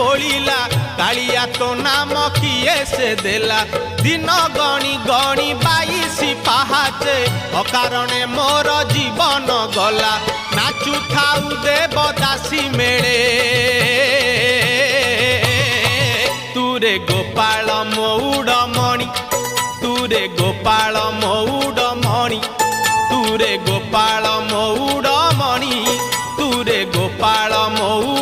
बोलिला कालिया तो नाम किए से देला दिन गणी गणी 22 पाहाचे अकारणे मोर जीवन गला नाचु थाउ देवदासी मेले तुरे गोपाल मौड़मणि तुरे गोपाल मौड़मणि तुरे गोपाल मौड़मणि तुरे गोपाल मौड़